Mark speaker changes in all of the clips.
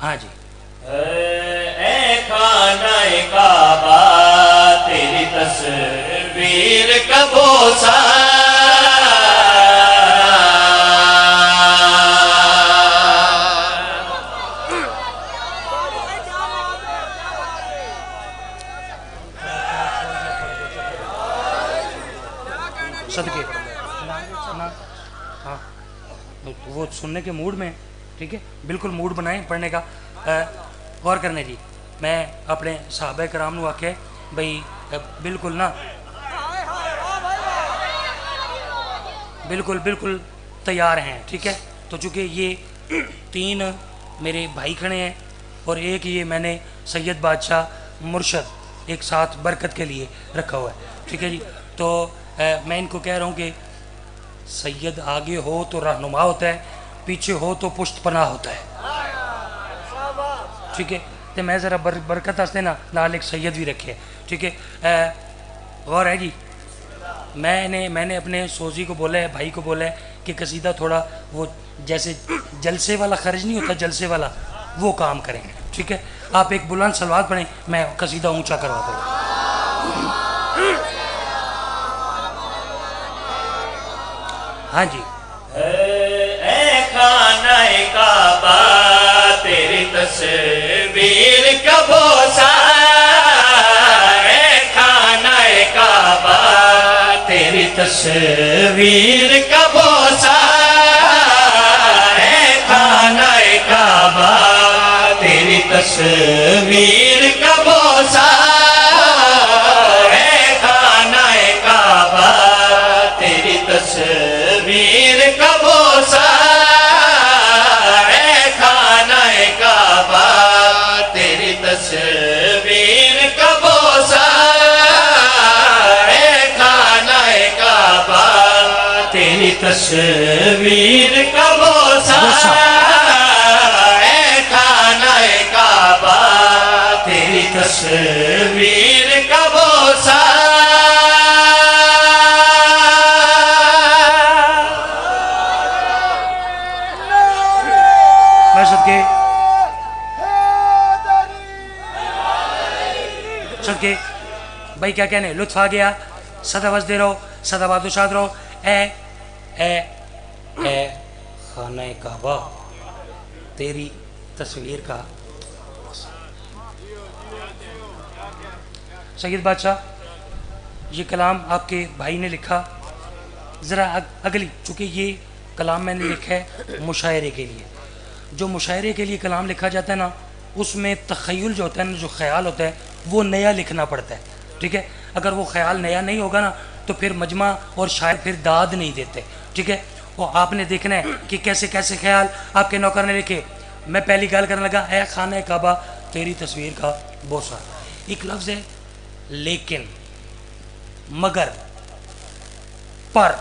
Speaker 1: हाँ जी।
Speaker 2: ए खाना काबा तेरी तस्वीर का बोसा,
Speaker 1: सदके ना। हाँ वो सुनने के मूड में, ठीक है, बिल्कुल मूड बनाएं पढ़ने का। गौर करने जी, मैं अपने साहबे कराम नू आखे भाई बिल्कुल ना, बिल्कुल बिल्कुल तैयार हैं, ठीक है। तो चूँकि ये 3 मेरे भाई खड़े हैं और एक ये मैंने सैयद बादशाह मुर्शद एक साथ बरकत के लिए रखा हुआ है, ठीक है जी। तो मैं इनको कह रहा हूँ कि सैयद आगे हो तो रहनुमा होता है, पीछे हो तो पुश्त पनाह होता है, ठीक है। तो मैं ज़रा बरकत हंसते ना नाल एक सैयद भी रखे, ठीक है। गौर है जी, मैंने अपने सोजी को बोला है, भाई को बोला है कि कसीदा थोड़ा वो जैसे जलसे वाला खर्च नहीं होता, जलसे वाला वो काम करें, ठीक है। आप एक बुलंद सलवात पढ़ें, मैं कसीदा ऊंचा करवा दूँ। हाँ जी।
Speaker 2: ए खाना काबा तेरी तस्वीर का बोसा, ए खाना काबा तेरी तस्वीर का बोसा, ए खाना काबा तेरी तस्वीर का बोसा, ए खाना काबा तेरी तस्वीर का बोसा, ए खाना काबा तेरी तस्वीर का बोसा, ए खाना काबा तेरी तस्वीर का बोसा, ए खाना काबा तेरी तस्वीर का बोसा।
Speaker 1: सदके भाई क्या कहने, लुत्फ आ गया, सदा वसदे रहो, सदा बादशाह रहो। ए खाना काबा तेरी तस्वीर का। सैयद बादशाह ये कलाम आपके भाई ने लिखा, ज़रा अगली, चूँकि ये कलाम मैंने लिखा है मुशायरे के लिए। जो मुशायरे के लिए कलाम लिखा जाता है ना, उसमें तख़य्युल जो होता है ना, जो ख्याल होता है वो नया लिखना पड़ता है, ठीक है। अगर वो ख्याल नया नहीं होगा ना तो फिर मजमा और शायर फिर दाद नहीं देते, ठीक है। वो आपने देखना है कि कैसे कैसे ख्याल आपके नौकर ने लिखे। मैं पहली गल करने लगा, ए खाना काबा तेरी तस्वीर का बोसा। एक लफ्ज़ है लेकिन, मगर, पर,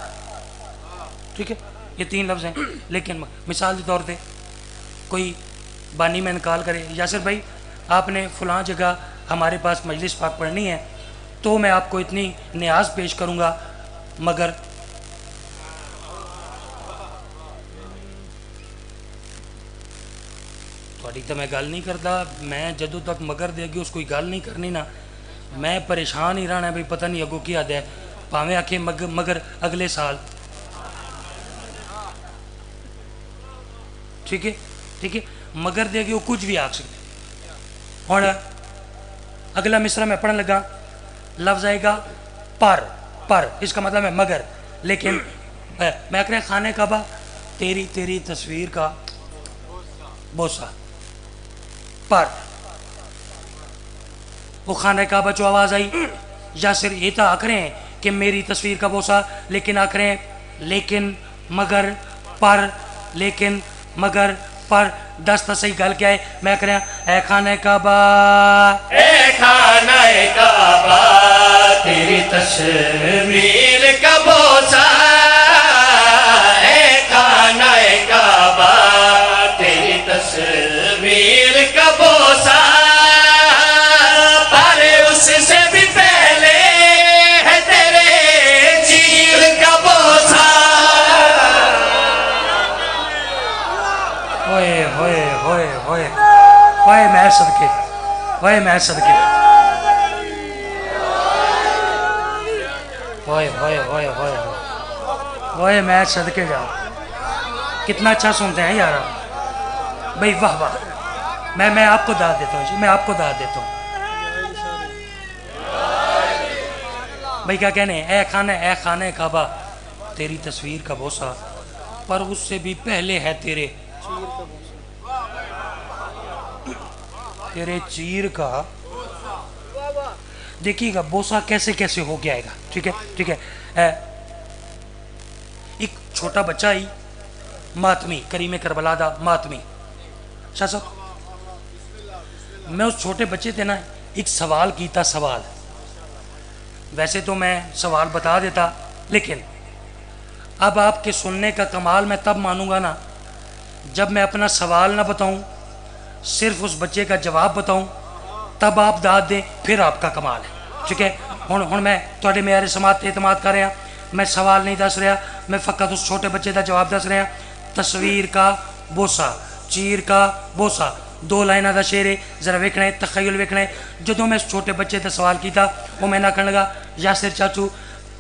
Speaker 1: ठीक है, ये 3 लफ्ज़ हैं। लेकिन मिसाल के तौर पे कोई बानी में निकाल करे, यासिर भाई आपने फ़लाँ जगह हमारे पास मजलिस पाक पढ़नी है तो मैं आपको इतनी न्याज पेश करूँगा, मगर थोड़ी तो मैं गल नहीं करता। मैं जदों तक मगर देगी उस कोई गल नहीं करनी ना, मैं परेशान ही रहना भाई पता नहीं अगों की हद है। भावें आखे मगर अगले साल, ठीक है, ठीक है, मगर देगी वो कुछ भी आख सकते। और अगला मिसरा मैं पढ़ने लगा, लफ्ज़ आएगा पर, इसका मतलब है मगर। लेकिन मैं कह रहा खाने काबा तेरी तस्वीर का बोसा, पर वो खाने काबा जो आवाज़ आई, या सिर्फ ये तो आख रहे हैं कि मेरी तस्वीर का बोसा, लेकिन आख रहे हैं लेकिन मगर पर, लेकिन मगर पर। 10 सही गल क्या है, मैं कह रहा ए खाने काबा,
Speaker 2: ए खाने काबा तेरी तस्वीर का बोसा, ए खाने काबा तेरी तस्वीर का बोसा, पर उससे भी पहले है तेरे चीर का बोसा।
Speaker 1: होए होए होए होए ओए मैं सदके, ओए मैं सदके, ओए ओए ओए ओए ओए मैं सदके जा। कितना अच्छा सुनते हैं यार भाई, वाह वाह। मैं आपको दाद देता हूँ, मैं आपको दाद देता हूँ भाई। क्या कहने, ए खाने काबा, तेरी तस्वीर का बोसा, पर उससे भी पहले है तेरे चीर का। देखिएगा बोसा कैसे कैसे हो गया आएगा। ठीक है ठीक है। एक छोटा बच्चा ही मातमी, करीमे करबला दा मातमी। शाह साहब, मैं उस छोटे बच्चे थे ना एक सवाल कीता, सवाल। वैसे तो मैं सवाल बता देता, लेकिन अब आपके सुनने का कमाल मैं तब मानूंगा ना जब मैं अपना सवाल ना बताऊं, सिर्फ उस बच्चे का जवाब बताऊं, तब आप दाद दें, फिर आपका कमाल है। ठीक है। हुण मैं तुहाडे मेरे समात ते एतमाद कर रहा, मैं सवाल नहीं दस रहा, मैं फकत उस छोटे बच्चे का जवाब दस रहा। तस्वीर का बोसा, चीर का बोसा, 2 लाइना का शेर है, जरा वेखना है, तखय्युल वेखना है। जो मैं उस छोटे बच्चे का सवाल किया, वो मैं ना कहने लगा, यासिर चाचू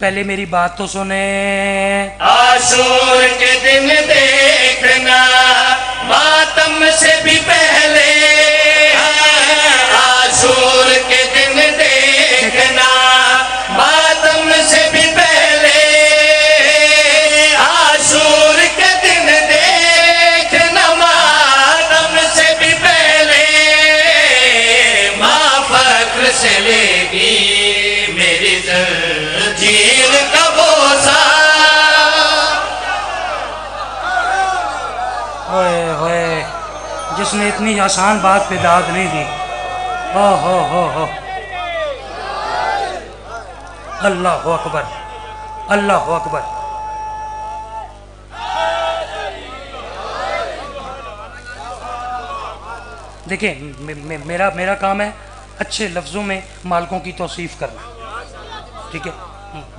Speaker 1: पहले मेरी बात तो सुने।
Speaker 2: आशूर के दिन देखना मातम से भी पहले, आशूर के दिन देखना मातम से भी पहले, आशूर के दिन देखना मातम से भी पहले, माँ फक्र से लेगी मेरी जंजीर का बोसा।
Speaker 1: ओए होए, जिसने इतनी आसान बात पे दाद नहीं दी। हो हो अल्लाह अकबर, अल्लाह अकबर। देखिए मेरा काम है अच्छे लफ्ज़ों में मालकों की तौसीफ़ करना। ठीक है।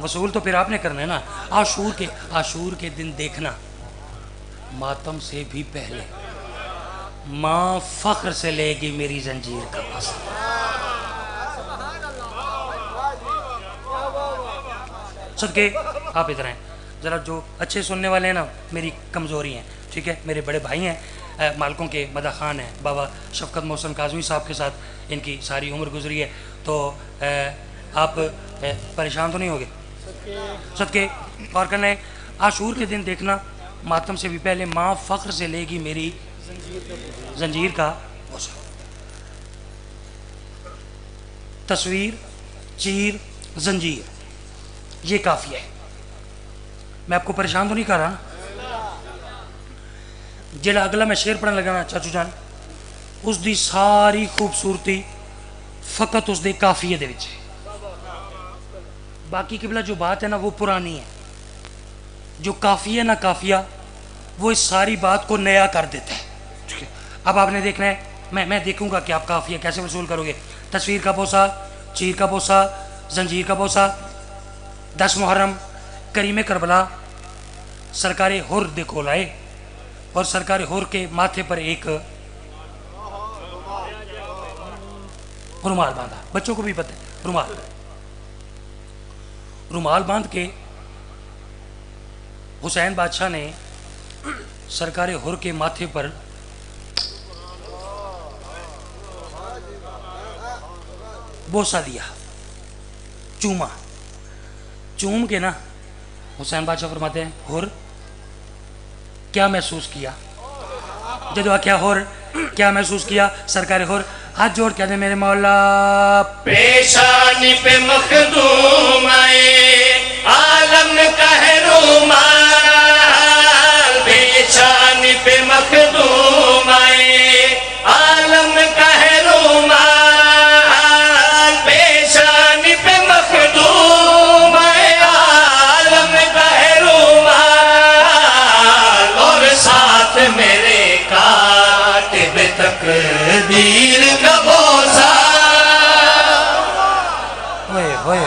Speaker 1: वसूल तो फिर आपने करना है ना। आशूर के दिन देखना मातम से भी पहले, माँ फख्र से लेगी मेरी जंजीर का बस। सदके आप इधर हैं ज़रा, जो अच्छे सुनने वाले हैं ना, मेरी कमज़ोरी हैं। ठीक है। मेरे बड़े भाई हैं मालकों के, मदा खान हैं, बाबा शफकत मोहसन काज़मी साहब के साथ इनकी सारी उम्र गुजरी है, तो आप परेशान तो नहीं होगे। सदके और करना, आशूर के दिन देखना मातम से भी पहले, माँ फ़ख्र से लेगी मेरी जंजीर का बोसा। तस्वीर, चीर, जंजीर, ये काफ़ी है। मैं आपको परेशान तो नहीं कर रहा। जेड़ा अगला मैं शेर पढ़न लगा ना चाचू जान, उसकी सारी खूबसूरती फकत उसके काफिये दे विच है। बाकी किबला जो बात है ना वो पुरानी है, जो काफिया ना काफिया वो इस सारी बात को नया कर देता है। ठीक है। अब आपने देखना है, मैं देखूंगा कि आप काफिया कैसे वसूल करोगे। तस्वीर का बोसा, चीर का बोसा, जंजीर का बोसा। 10 मुहर्रम करीमे करबला सरकार हुर दे कोल आए और सरकार हुर के माथे पर एक रुमाल बांधा। बच्चों को भी पता है, रुमाल बांध के हुसैन बादशाह ने सरकार हुर के माथे पर बोसा दिया, चूमा। चूम के ना हुसैन बादशाह फरमाते हैं, हुर क्या महसूस किया? जब आख्या हुर क्या महसूस किया? सरकार हुर हाथ जोड़ कहते मेरे मौला।
Speaker 2: पेशानी पे मखदूम आए आलम का है रुमाल, पेशानी पे मखदूम आए आलम का है रुमाल, पेशानी पे मखदूम आए आलम का है रुमाल, और साथ मेरे कातिब तकदीर का बोसा।
Speaker 1: होए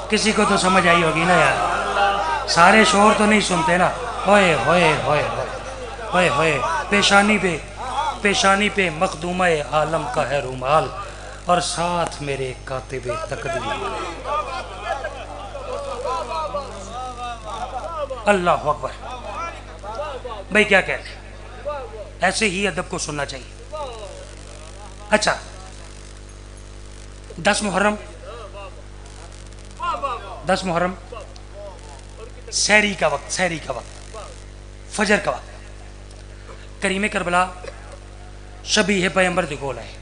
Speaker 1: किसी को तो समझ आई होगी ना यार, सारे शोर तो नहीं सुनते ना। होए होए होए होए होए होए पेशानी पे पेशानी पे मखदूमा आलम का है रुमाल और साथ मेरे कातिबे तकदीर। अल्लाह अकबर। भाई क्या कहते हैं, ऐसे ही अदब को सुनना चाहिए। अच्छा, 10 मुहर्रम, 10 मुहर्रम सहरी का वक्त, सहरी का वक्त, फजर का वक्त, करीम करबला शबीह पैगंबर दिखोला है।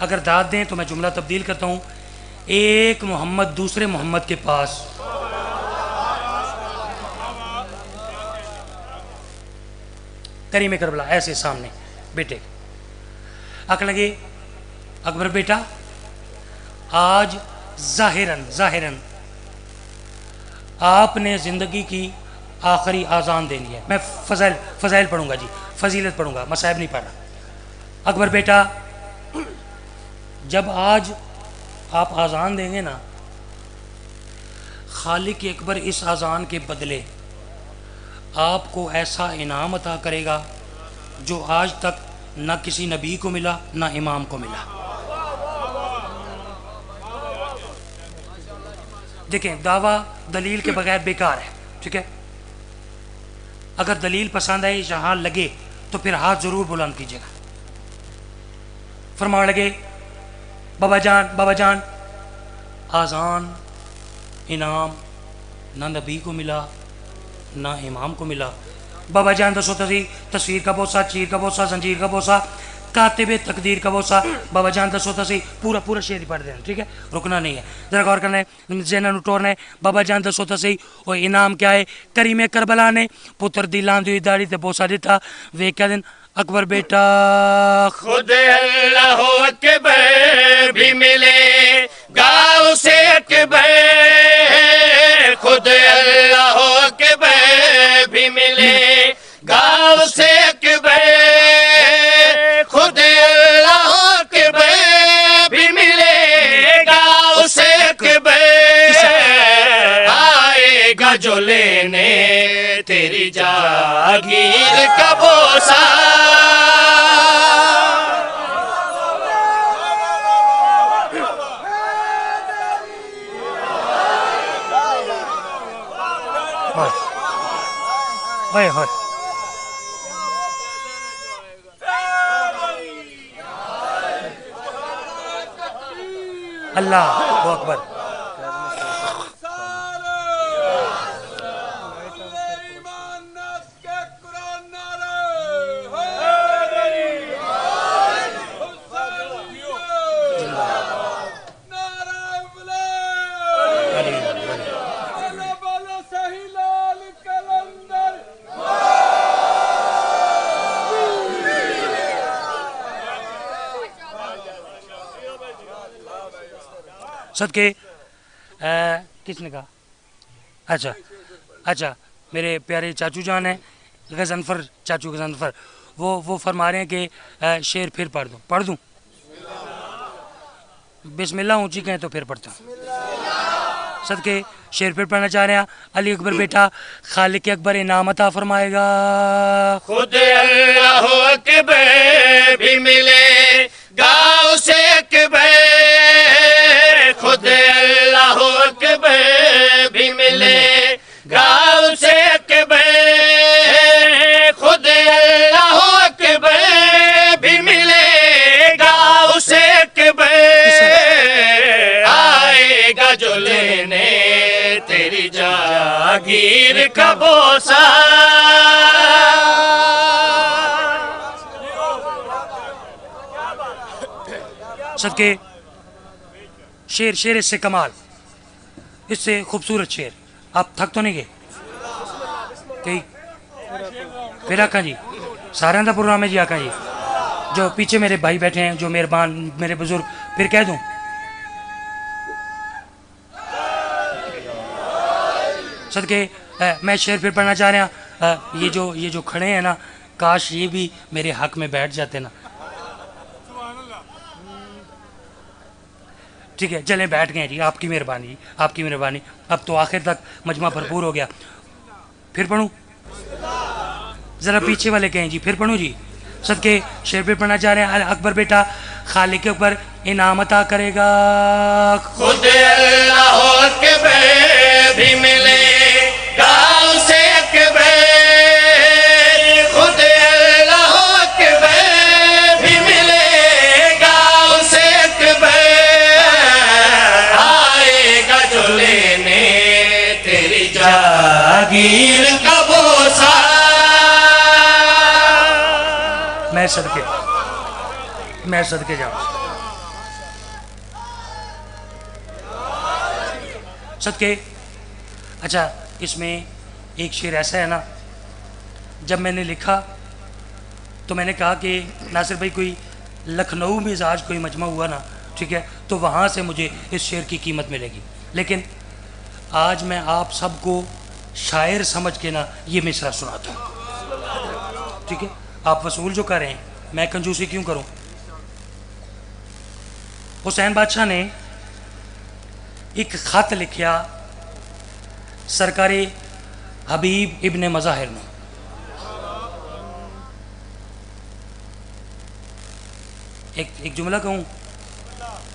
Speaker 1: अगर दाद दें तो मैं जुमला तब्दील करता हूँ, एक मोहम्मद दूसरे मोहम्मद के पास करीम करबला ऐसे सामने बेटे अक लगे, अकबर बेटा आज जाहिरन जाहिरन आपने ज़िंदगी की आखिरी आज़ान देनी है। मैं फ़ज़ाइल पढ़ूंगा जी, फजीलत पढ़ूंगा, मसाइब नहीं पढ़ रहा। अकबर बेटा जब आज आप आज़ान देंगे ना, खालिक अकबर इस आज़ान के बदले आपको ऐसा इनाम अता करेगा जो आज तक न किसी नबी को मिला न इमाम को मिला। देखें, दावा दलील के बगैर बेकार है, ठीक है। अगर दलील पसंद आए, जहां लगे तो फिर हाथ जरूर बुलंद कीजिएगा। फरमान लगे, बाबा जान आज़ान इनाम ना नबी को मिला ना इमाम को मिला। बाबा जान दसो तसी, तस्वीर का बोसा, चीर का बोसा, जंजीर का बोसा, कातिबे तकदीर का बोसा। बाबा जान दसो तसी, पूरा पूरा शेर ही पढ़ देना, ठीक है, रुकना नहीं है। जरा गौर करना है, जेना टोरना है। बाबा जान दसो तसी और इनाम क्या है। करीमे करबला ने पुत्र दी लांदी दाढ़ी ते बोसा दिता। वे क्या दिन अकबर बेटा
Speaker 2: खुद अल्लाह अकबर भी मिले गाँव से अकबर, खुद अल्लाह अकबर भी मिले गाँव से अकबर, खुद अल्लाह अकबर भी मिले गाँव से अकबर, आएगा जो लेने तेरी जागीर का बोसा।
Speaker 1: हाय हाय, अल्लाह अकबर। सदके किसने कहा? अच्छा अच्छा, मेरे प्यारे चाचू जान हैं गज़नफ़र, चाचू गज़नफ़र, वो फरमा रहे हैं कि शेर फिर पढ़ दूँ। बिस्मिल्लाह ऊँची कहें तो फिर पढ़ता हूँ। सदके शेर फिर पढ़ना चाह रहे हैं। अली अकबर बेटा खालिक अकबर इनाम अता फरमाएगा।
Speaker 2: खुद अल्लाह अकबर भी मिले गाँव से अकबर, खुद अल्लाह अकबर भी मिले गाँव से अकबर, खुद अल्लाह अकबर भी मिले गाँव से अकबर, आएगा जो लेने तेरी जागीर का बोसा।
Speaker 1: सदके शेर इससे कमाल, इससे खूबसूरत शेर। आप थक तो नहीं गए कहीं? फिर आका जी सारे का प्रोग्राम है जी। आका जी जो पीछे मेरे भाई बैठे हैं, जो मेहरबान मेरे बुजुर्ग, फिर कह दूं सदके मैं शेर फिर पढ़ना चाह रहा। ये जो खड़े हैं ना, काश ये भी मेरे हक में बैठ जाते ना। ठीक है, चलें बैठ गए जी, आपकी मेहरबानी, आपकी मेहरबानी। अब तो आखिर तक मजमा भरपूर हो गया। फिर पढ़ूं? ज़रा पीछे वाले कहें जी, फिर पढ़ूं जी। सदके शेर पे पढ़ना चाह रहे हैं। अकबर बेटा खालिक के ऊपर इनाम अता करेगा।
Speaker 2: खुद अल्लाह अकबर भी मिलेगा उसे अकबर, खुद अल्लाह अकबर भी मिलेगा उसे अकबर, आएगा जो लेने तेरी जागीर का बोसा।
Speaker 1: मैं सदके जाऊँ सदके। अच्छा, इसमें एक शेर ऐसा है ना, जब मैंने लिखा तो मैंने कहा कि नासिर भाई कोई लखनऊ में आज कोई मजमा हुआ ना, ठीक है, तो वहाँ से मुझे इस शेर की कीमत मिलेगी। लेकिन आज मैं आप सबको शायर समझ के ना ये मिसरा सुनाता हूँ, ठीक है। आप वसूल जो कर रहे हैं, मैं कंजूसी क्यों करूँ। हुसैन बादशाह ने एक ख़त लिखा सरकारी हबीब इब्ने मज़ाहिर ने। एक जुमला कहूँ,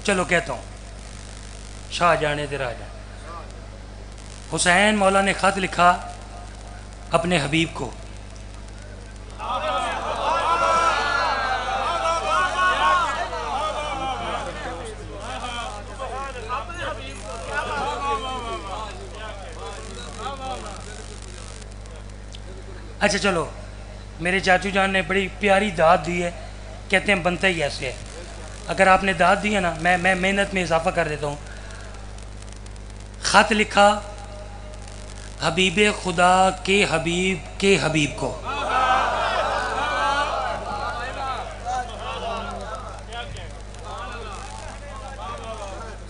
Speaker 1: चलो कहता हूँ, शाह जाने दे राजा। हुसैन मौला ने ख़त लिखा अपने हबीब को, अच्छा चलो, मेरे चाचू जान ने बड़ी प्यारी दाद दी है, कहते हैं बनता ही ऐसे है। अगर आपने दाद दी है ना, मैं मेहनत में इजाफा कर देता हूँ। ख़त लिखा हबीब खुदा के हबीब को।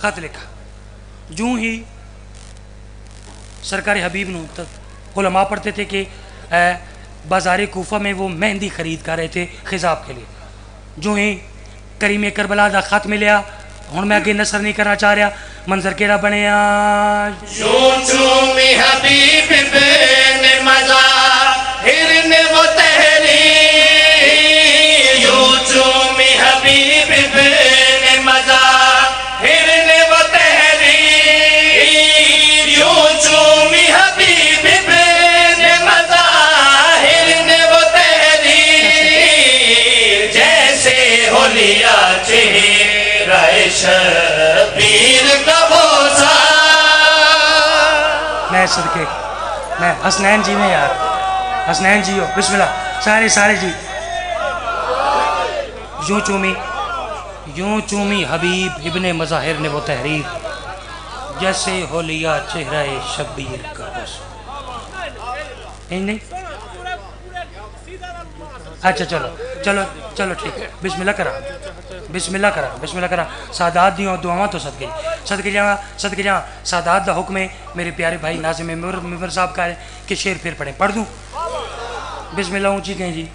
Speaker 1: ख़त लिखा, यूं ही सरकारी हबीब नू तो उलमा पढ़ते थे कि बाज़ार कूफा में वो मेहंदी खरीद कर रहे थे खिजाब के लिए। जो ही करीम करबला का खत मिलिया, हुण मैं अगे नसर नहीं करना चाह रहा, मंजर केड़ा बनया। मैं सदके, मैं हसनैन जी में यार, हसनैन जी हो, बिस्मिल्लाह सारे जी। यूं चूमी हबीब इब्ने मज़ाहिर ने वो तहरीर, जैसे हो लिया चेहरा शब्बीर का बस। नहीं, अच्छा चलो ठीक है, बिस्मिल्लाह करा। सादात दी दुआवां तो सदके जा। सादात दा हुक्म है मेरे प्यारे भाई नाज़िम मिंबर साहब का है कि शेर फिर पढ़ दूँ। बिस्मिल्लाह ऊँची कहें जी।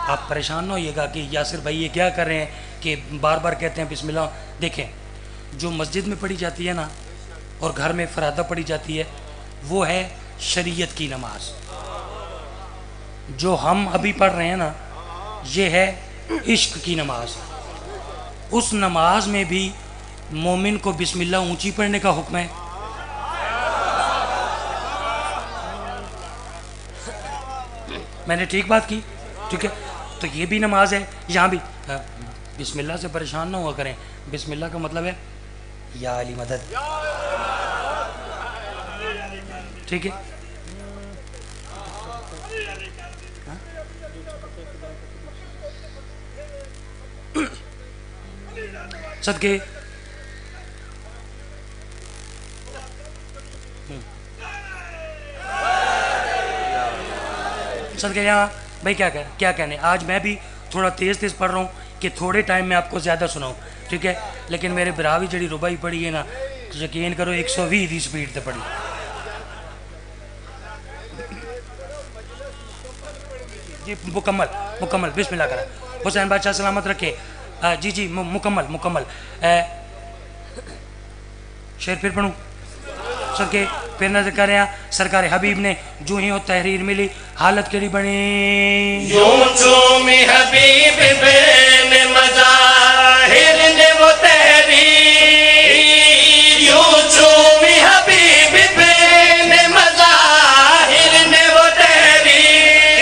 Speaker 1: आप परेशान ना होइएगा कि यासिर भाई ये क्या कर रहे हैं कि बार बार कहते हैं बिस्मिल्लाह। देखें, जो मस्जिद में पढ़ी जाती है ना और घर में फरादा पढ़ी जाती है, वो है शरीयत की नमाज। जो हम अभी पढ़ रहे हैं ना, ये है इश्क की नमाज। उस नमाज में भी मोमिन को बिस्मिल्लाह ऊंची पढ़ने का हुक्म है। मैंने ठीक बात की, ठीक है। तो ये भी नमाज है, यहाँ भी बिस्मिल्लाह से परेशान ना हुआ करें। बिस्मिल्लाह का मतलब है या अली मदद, ठीक है। सदके यहाँ भाई क्या कहने। आज मैं भी थोड़ा तेज़ पढ़ रहा हूँ कि थोड़े टाइम में आपको ज़्यादा सुनाऊँ, ठीक है। लेकिन मेरे भरा भी जड़ी रुबाई पढ़ी है ना, यकीन करो 120 की स्पीड से पढ़ी। जी मुकम्मल बिस्मिल्लाह करा। हुसैन बादशाह सलामत रखे। जी मुकम्मल। शेर फिर पढ़ूँ सके फिर नजर कर रहे हैं सरकार हबीब ने जो ही हो तहरीर मिली हालत केड़ी बनी
Speaker 2: यूं चूमी हबीब बेन मज़ाहिर ने वो तहरीर यूं चूमी हबीब बेन मज़ाहिर ने वो तहरीर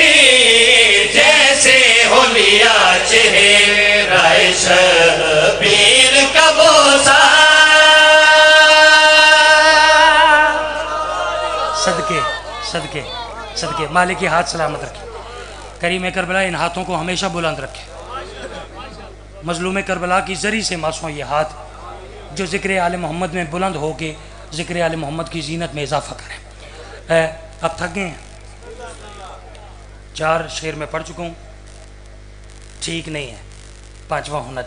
Speaker 2: जैसे हो लिया चेहरा शबीर का बोसा
Speaker 1: सदके सदके सदके मालिक के हाथ सलामत रखे करीम करबला इन हाथों को हमेशा बुलंद रखे मजलूम करबला की जरी से मासूम ये हाथ जो ज़िक्र आले मोहम्मद में बुलंद हो के ज़िक्र आले मोहम्मद की जीनत में इजाफा करें अब थक गए हैं 4 शेर में पढ़ चुका हूँ ठीक नहीं है 5वां होना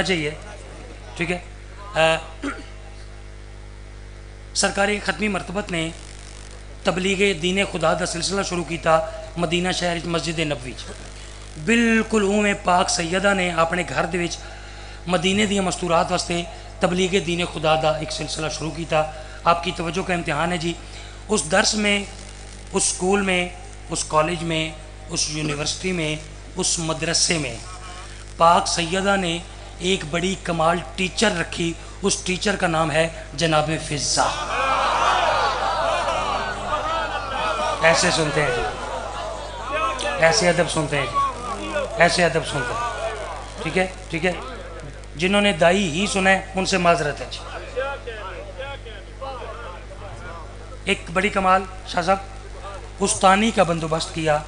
Speaker 1: चाहिए ठीक है सरकारी ख़त्मी मरतबत ने तबलीग दीन खुदा का सिलसिला शुरू किया मदीना शहर मस्जिद नबवी बिल्कुल उवें पाक सैयदा ने अपने घर दे विच मदीने दी मस्तूरात वास्ते तबलीग दीन खुदा का एक सिलसिला शुरू किया आपकी तवज्जो का इम्तिहान है जी उस दर्स में उस स्कूल में उस कॉलेज में उस यूनिवर्सिटी में उस मदरसे में पाक सैयदा ने एक बड़ी कमाल टीचर रखी उस टीचर का नाम है जनाब फिज़ा ऐसे सुनते हैं जी ऐसे अदब सुनते हैं जी ऐसे अदब सुनते हैं ठीक है जिन्होंने दाई ही सुना है उनसे माजरत है जी एक बड़ी कमाल शाह साहब उस्तानी का बंदोबस्त किया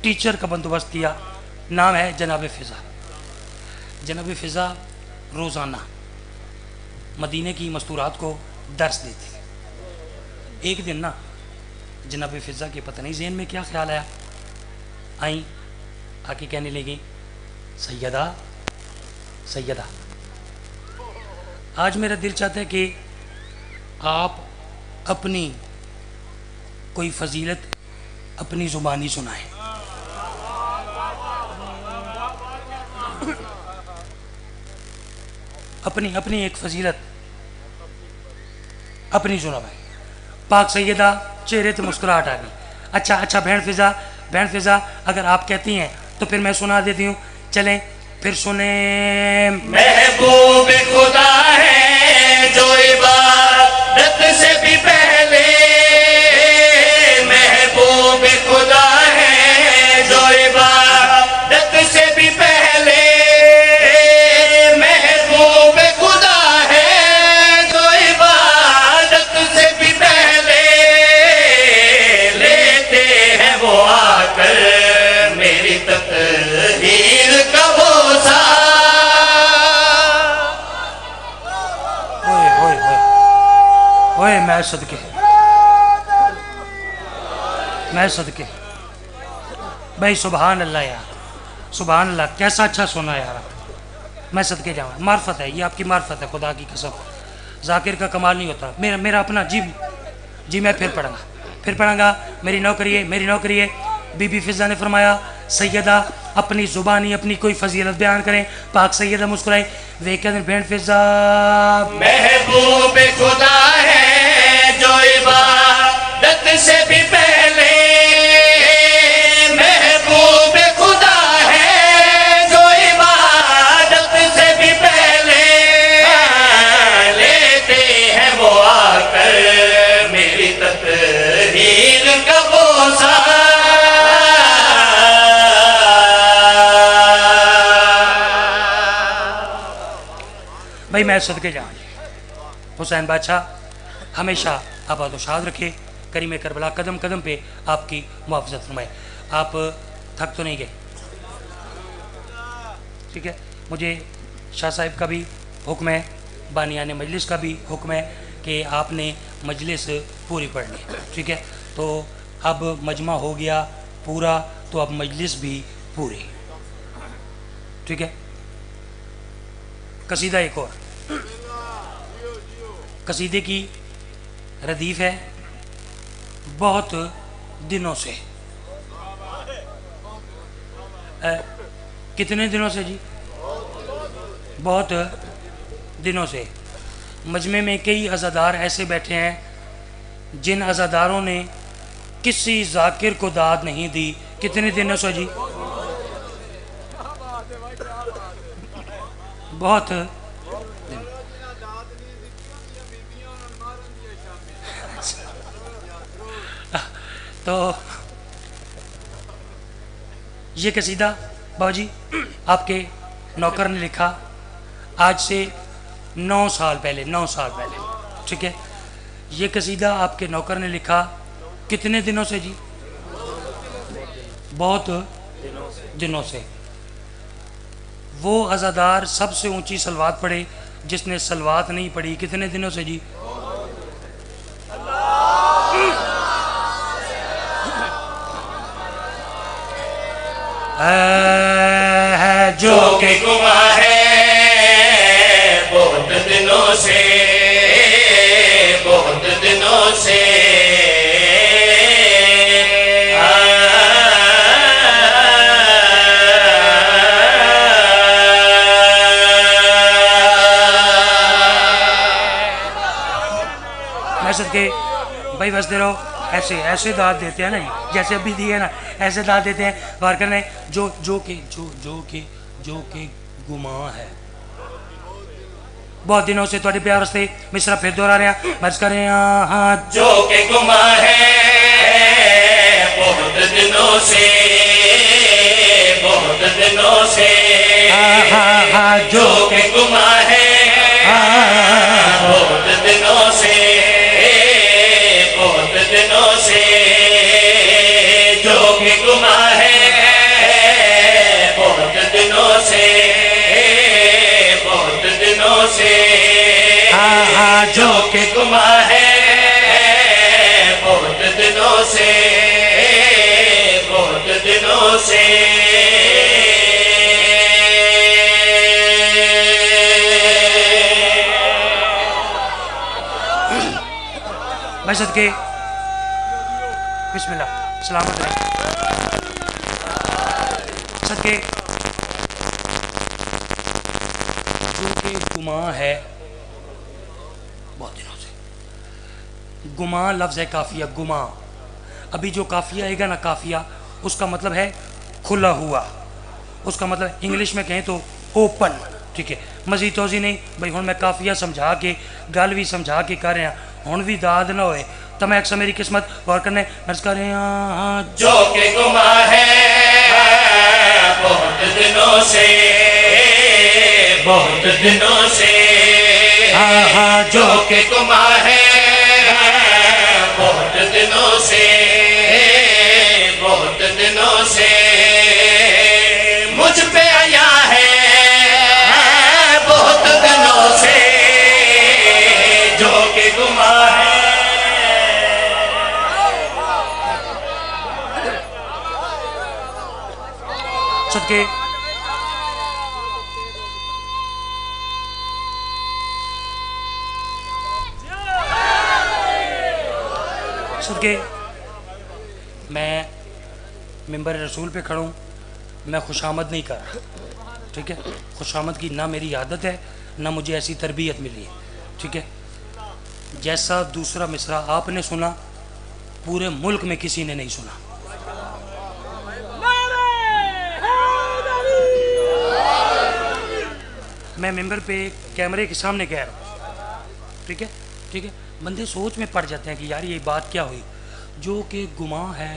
Speaker 1: टीचर का बंदोबस्त किया नाम है जनाब फिज़ा जनाब फिज़ा रोज़ाना मदीने की मस्तूरात को दर्स देती एक दिन ना जनाब फिज़ा के पता नहीं ज़हन में क्या ख्याल आया आई आके कहने लगी सैयदा सैयदा आज मेरा दिल चाहता है कि आप अपनी कोई फजीलत अपनी ज़ुबानी सुनाएं अपनी एक फजीलत अपनी सुनाएं पाक सैयदा चेहरे पे मुस्कुराहट आ गई अच्छा बहन फिज़ा अगर आप कहती हैं तो फिर मैं सुना देती हूँ चलें फिर सुने
Speaker 2: महबूब खुदा है जो इबादत से भी पहले महबूब खुदा है जो इबादत से भी पहले महबूब खुदा है जो इबादत से भी पहले लेते हैं वो आकर मेरी तकदीर का बोसा
Speaker 1: ओए मैं सदके भाई सुभान अल्लाह यार सुभान अल्लाह कैसा अच्छा सुना यार मैं सदके जाऊँ मार्फत है ये आपकी मार्फत है खुदा की कसम जाकिर का कमाल नहीं होता मेरा अपना जी मैं फिर पढ़ाऊँगा मेरी नौकरी है बीबी फिज़ा ने फरमाया सैयदा अपनी ज़ुबानी अपनी कोई फजीलत बयान करें पाक सैयदा मुस्कुराई वे कहते बहन फिज़ा
Speaker 2: महबूब खुदा है जो इबादत से भी पहले महबूब खुदा है जो इबादत से भी पहले लेते हैं वो आकर मेरी तकदीर का बोसा
Speaker 1: भाई मैं सदके जाऊँ हुसैन बादशाह हमेशा आबाद शाद रखे करीम करबला कदम कदम पे आपकी मुआवजत फरमाए आप थक तो नहीं गए ठीक है मुझे शाह साहिब का भी हुक्म है बानियान मजलिस का भी हुक्म है कि आपने मजलिस पूरी पढ़नी ठीक है तो अब मजमा हो गया पूरा तो अब मजलिस भी पूरी ठीक है कसीदा एक और कसीदे की रदीफ है बहुत दिनों से कितने दिनों से जी बहुत दिनों से मजमे में कई अज़ादार ऐसे बैठे हैं जिन अज़ादारों ने किसी जाकिर को दाद नहीं दी। कितने दिनों से जी? बहुत। तो ये कसीदा बाबूजी आपके नौकर ने लिखा आज से 9 साल पहले, 9 साल पहले, ठीक है। ये कसीदा आपके नौकर ने लिखा कितने दिनों से जी? बहुत दिनों से। वो अज़ादार सबसे ऊंची सलवात पढ़े जिसने सलवात नहीं पढ़ी। कितने दिनों से जी? है जो
Speaker 2: के गुमा है बहुत दिनों से, बहुत दिनों से।
Speaker 1: मैं सदके भाई बस दे रहो, ऐसे ऐसे दाद देते हैं ना जैसे अभी दिए ना, ऐसे दाद देते हैं। गौर करने जो के गुमा है बहुत दिनों से थोड़े प्यार से मिसरा फिर दोहरा रहे हैं। मर्ज करें हाँ
Speaker 2: जो के गुमा है बहुत दिनों से, बहुत दिनों से।
Speaker 1: हाँ
Speaker 2: जो के गुमा है बहुत दिनों से, बहुत दिनों से। जो के गुमा है बहुत दिनों से, बहुत दिनों से। जो के गुमा है बहुत दिनों से, बहुत दिनों से।
Speaker 1: भाई सदके बिस्मिल्लाह सलामत रहे। सदके जो के गुमा है बहुत दिनों से। गुमा लफ्ज़ है काफिया, गुमा। अभी जो काफिया आएगा ना, काफिया उसका मतलब है खुला हुआ, उसका मतलब इंग्लिश में कहें तो ओपन, ठीक है। मजीद तोजी नहीं भाई, हूँ मैं काफिया समझा के गल भी समझा के कर रहा हूँ भी दाद ना होए तो मैं अक्सर मेरी किस्मत गौर करने मर्ज कर रहे हैं।
Speaker 2: जो के गुमा है बहुत दिनों से, बहुत दिनों से। जो के गुमा है बहुत दिनों से, बहुत दिनों से। मुझ पे आया है बहुत दिनों से, जो के गुमा है।
Speaker 1: सदके सदके मैं मिंबर रसूल पे खड़ा हूँ, मैं खुशामद नहीं कर रहा, ठीक है। खुशामद की ना मेरी आदत है ना मुझे ऐसी तरबियत मिली है, ठीक है। जैसा दूसरा मिसरा आपने सुना पूरे मुल्क में किसी ने नहीं सुना। मैं मिंबर पे कैमरे के सामने कह रहा हूँ, ठीक है, ठीक है। बंदे सोच में पड़ जाते हैं कि यार ये बात क्या हुई। जो कि गुमा है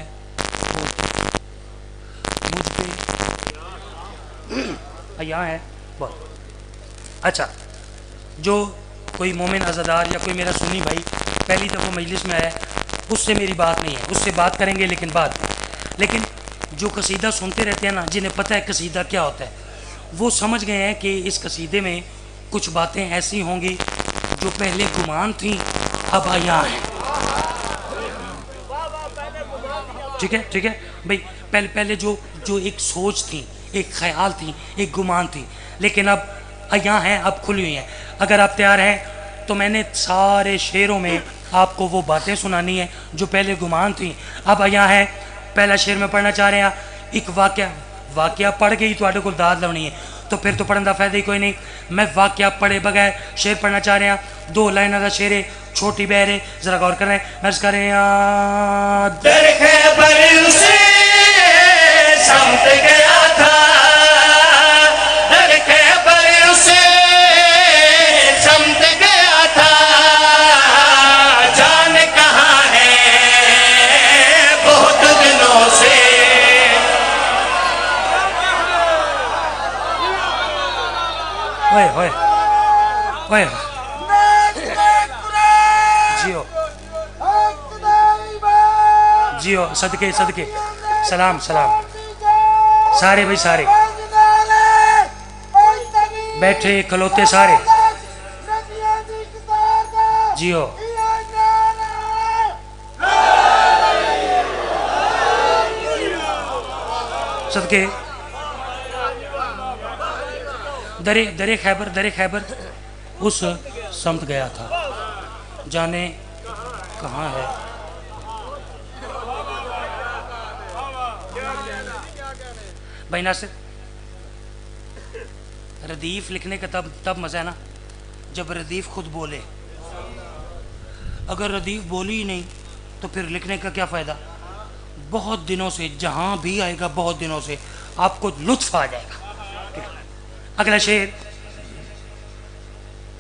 Speaker 1: मुझ पे यहाँ है बहुत अच्छा। जो कोई मोमिन अज़ादार या कोई मेरा सुनी भाई पहली दफ़ा मजलिस में आया, उससे मेरी बात नहीं है, उससे बात करेंगे लेकिन बाद। लेकिन जो कसीदा सुनते रहते हैं ना, जिन्हें पता है कसीदा क्या होता है, वो समझ गए हैं कि इस कसीदे में कुछ बातें ऐसी होंगी जो पहले गुमान थी अब आया है, ठीक है, ठीक है भाई। पहले जो एक सोच थी, एक ख्याल थी, एक गुमान थी, लेकिन अब आया है, अब खुली हुई हैं। अगर आप तैयार हैं तो मैंने सारे शेरों में आपको वो बातें सुनानी है जो पहले गुमान थी अब आया है। पहला शेर में पढ़ना चाह रहे हैं, एक वाक़या पढ़ के ही तुहाडे कोल दाद लानी है। तो फिर तो पढ़न का फायदा ही कोई नहीं। मैं वाक्य पढ़े बगैर शेर पढ़ना चाह रहा, 2 लाइन का शेर है, छोटी बहर है, जरा गौर करें। नर्स करें
Speaker 2: समझ गया था, उसे समझ गया था, जान कहाँ है बहुत दिनों से।
Speaker 1: ओए ओए ओए जियो जियो, सदके सदके, सलाम सलाम सारे भाई, सारे बैठे खलोते सारे जियो। सदके दरे दरे खैबर, दरे खैबर उस समत गया था, जाने कहाँ है। भाई नासिर, रदीफ लिखने का तब मजा है ना जब रदीफ खुद बोले। अगर रदीफ बोली ही नहीं तो फिर लिखने का क्या फ़ायदा। बहुत दिनों से जहाँ भी आएगा, बहुत दिनों से आपको लुत्फ आ जाएगा। अगला शेर,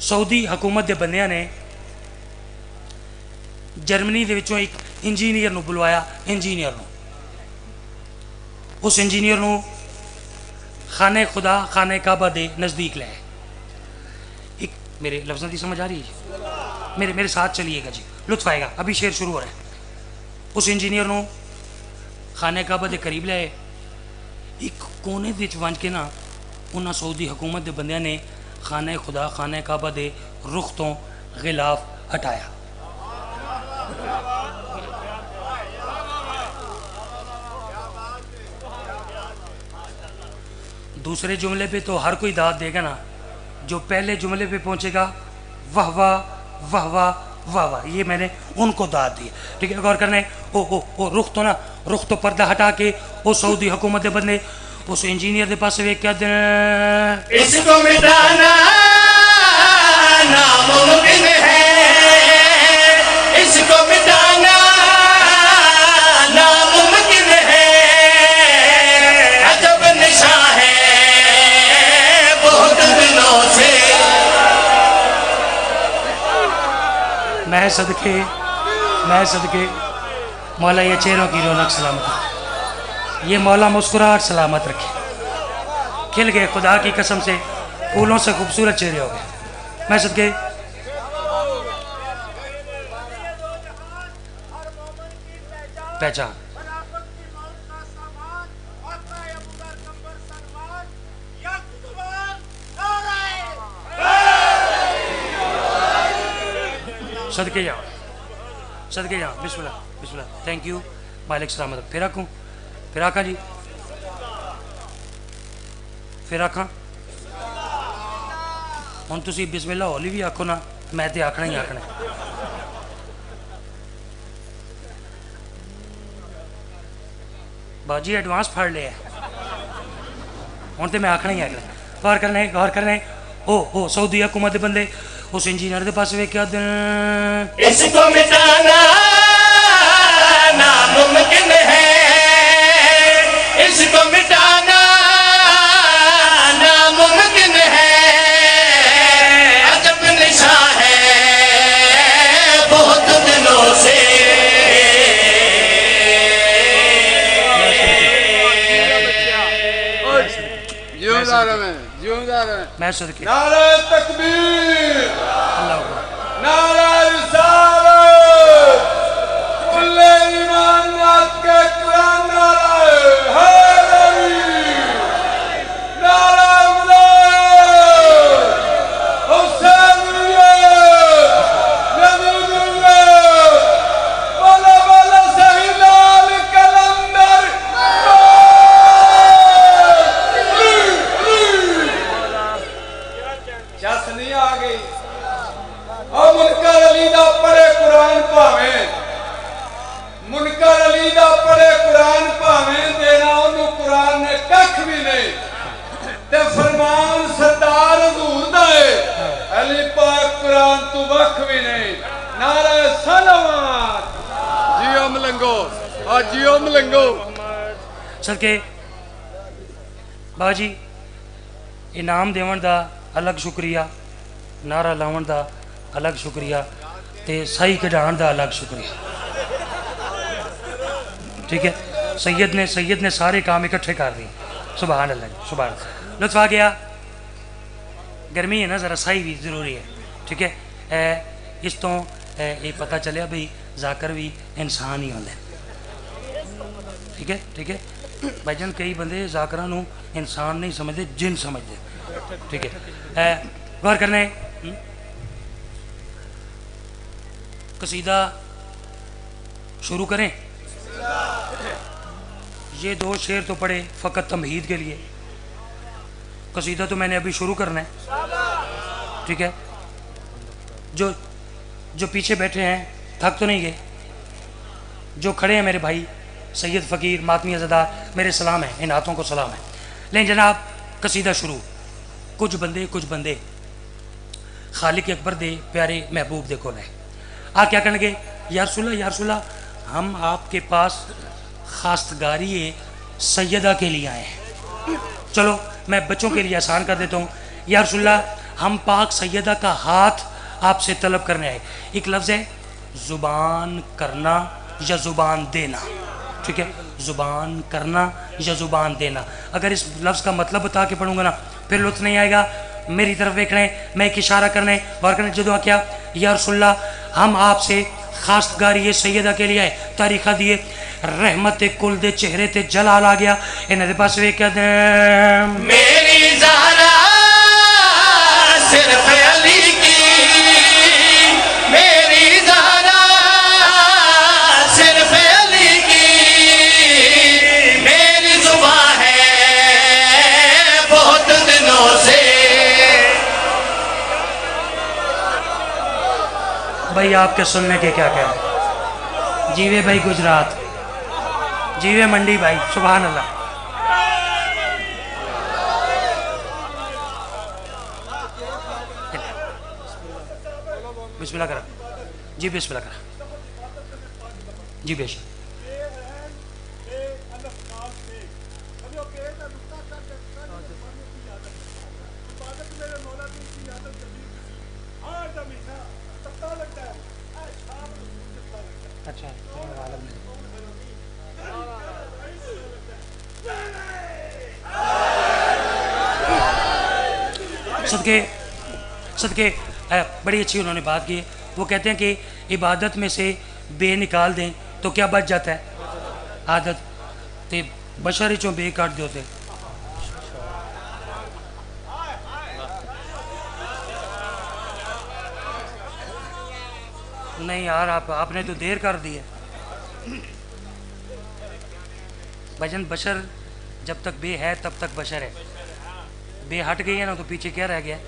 Speaker 1: सऊदी हुकूमत के बंदियां ने जर्मनी के विचों एक इंजीनियर नूं बुलवाया। इंजीनियर नूं, उस इंजीनियर नूं खाने खुदा, खाने काबा दे नज़दीक लाए। एक मेरे लफ्ज़ों की समझ आ रही है? मेरे साथ चलिएगा जी, लुत्फ आएगा। अभी शेर शुरू हो रहा है। उस इंजीनियर नूं खाने काबा दे करीब लाए। एक कोने विच वंज के ना उन्होंने सऊदी हुकूमत के बंदियां ने खाने खुदा, खाने काबा दे रुख तो गिलाफ हटाया। दूसरे जुमले पे तो हर कोई दाद देगा ना, जो पहले जुमले पे पहुंचेगा वाह वाह वाह वाह वाह वाह, ये मैंने उनको दाद दी। ठीक है, गौर करने। ओ रुख तो ना, रुख तो पर्दा हटा के वो सऊदी हुकूमत के बंदे उस इंजीनियर के पास वे क्या दिन
Speaker 2: इसको मिटाना नामुमकिन है, इसको मिटाना नामुमकिन है, अजब निशा है बहुत दिनों से।
Speaker 1: मैं सदके मौला ये चेहरों की रौनक सलामत रखे, ये मौला मुस्कुराहट सलामत रखे। खिल गए खुदा की कसम से, फूलों से खूबसूरत चेहरे हो गए। मैं सदके पहचान। सदके जाओ, सदके जाओ। बिस्मिल्लाह बिस्मिल्लाह, थैंक यू, मालिक सलामत। फिर आखूँ, फिर आखा जी, फिर आखा। हुण तुसीं बिस्मिल्लाह हौली भी आखो ना, मैं तो आखना ही आखना। बाजी एडवांस फड़ लिया, हुण तो मैं आखना ही आखना। गौर करने। ओ सऊदी हुकूमत के बंदे उस इंजीनियर के पास वे क्या दिन
Speaker 2: इसको मिटाना नामुमकिन है, इसको मिटाना नामुमकिन है, अजब निशा है बहुत दिनों से।
Speaker 1: मैं सदके
Speaker 3: नारे तकबीर,
Speaker 1: अल्लाह अकबर।
Speaker 3: नारा रिसालत, कुल्ले ईमान के कुरान, नारा हैदरी, नारा विलायत, हुसैनियत, नबीयत, वाला वाला शहीदान कलंदर। चसनी आ गई। और मुनकर अली दा पढ़े कुरान भावें, मुनकर अली दा पढ़े कुरान भावें, देना उन्होंने कुरान ने कख भी नहीं। ते फरमान सरदार हजूर दा है अली पाक कुरान तू वख भी नहीं नारा सलावत जियो मलंगो आ जियो मलंगो
Speaker 1: सदके बाबा जी इनाम देवन दा अलग शुक्रिया नारा लावन दा अलग शुक्रिया ते सही कढ़ाण दा अलग शुक्रिया ठीक है सैयद ने सारे काम इकट्ठे कर दिए सुभान अल्लाह सुभान अल्लाह लुत्फ आ गया गर्मी है ना ज़रा सही भी ज़रूरी है ठीक है इस तो ये पता चलिया भी जाकर भी इंसान ही होंगे ठीक है भाईजान कई बंदे जाकरां नूं इंसान नहीं समझते जिन समझते ठीक है गौर करना है कसीदा शुरू करें ये 2 शेर तो पढ़े फ़कत तमहीद के लिए कसीदा तो मैंने अभी शुरू करना है ठीक है जो पीछे बैठे हैं थक तो नहीं गए जो खड़े हैं मेरे भाई सैयद फ़कीर मातमी अज़ादार मेरे सलाम है इन हाथों को सलाम है लेकिन जनाब कसीदा शुरू कुछ बंदे खालिक अकबर दे प्यारे महबूब दे कोल है आ क्या कहने लगे या रसूलल्लाह हम आपके पास खास्तगारी सैयदा के लिए आए हैं चलो मैं बच्चों के लिए आसान कर देता हूँ या रसूलल्लाह हम पाक सैयदा का हाथ आपसे तलब करने आए एक लफ्ज़ है ज़ुबान करना या ज़ुबान देना ठीक है ज़ुबान करना या ज़ुबान देना अगर इस लफ्ज़ का मतलब बता के पढ़ूंगा ना फिर लुत्फ़ नहीं आएगा मेरी तरफ देखना है मैं एक इशारा करने और करने जो क्या या रसूलल्लाह हम आपसे खास्तगारी सैयदा के लिए आए तारीखा दिए रहमत कुल दे चेहरे ते जलाल आ गया इन्हां दे पास वेख के
Speaker 2: मेरी ज़हरा सिर्फ अली की मेरी ज़हरा सिर्फ अली की मेरी जुबान है बहुत दिनों से
Speaker 1: भाई आपके सुनने के क्या क्या जीवे भाई गुजरात जीवे मंडी भाई सुभान अल्लाह बिस्मिल्लाह करा जी बिस्मिल्लाह करा जी बेशक अच्छा सदके बड़ी अच्छी उन्होंने बात की वो कहते हैं कि इबादत में से बे निकाल दें तो क्या बच जाता है आदत ते बशर चों बे काट दो थे नहीं यार आपने तो देर कर दी है भजन बशर जब तक बे है तब तक बशर है बे हट गई है ना तो पीछे क्या रह गया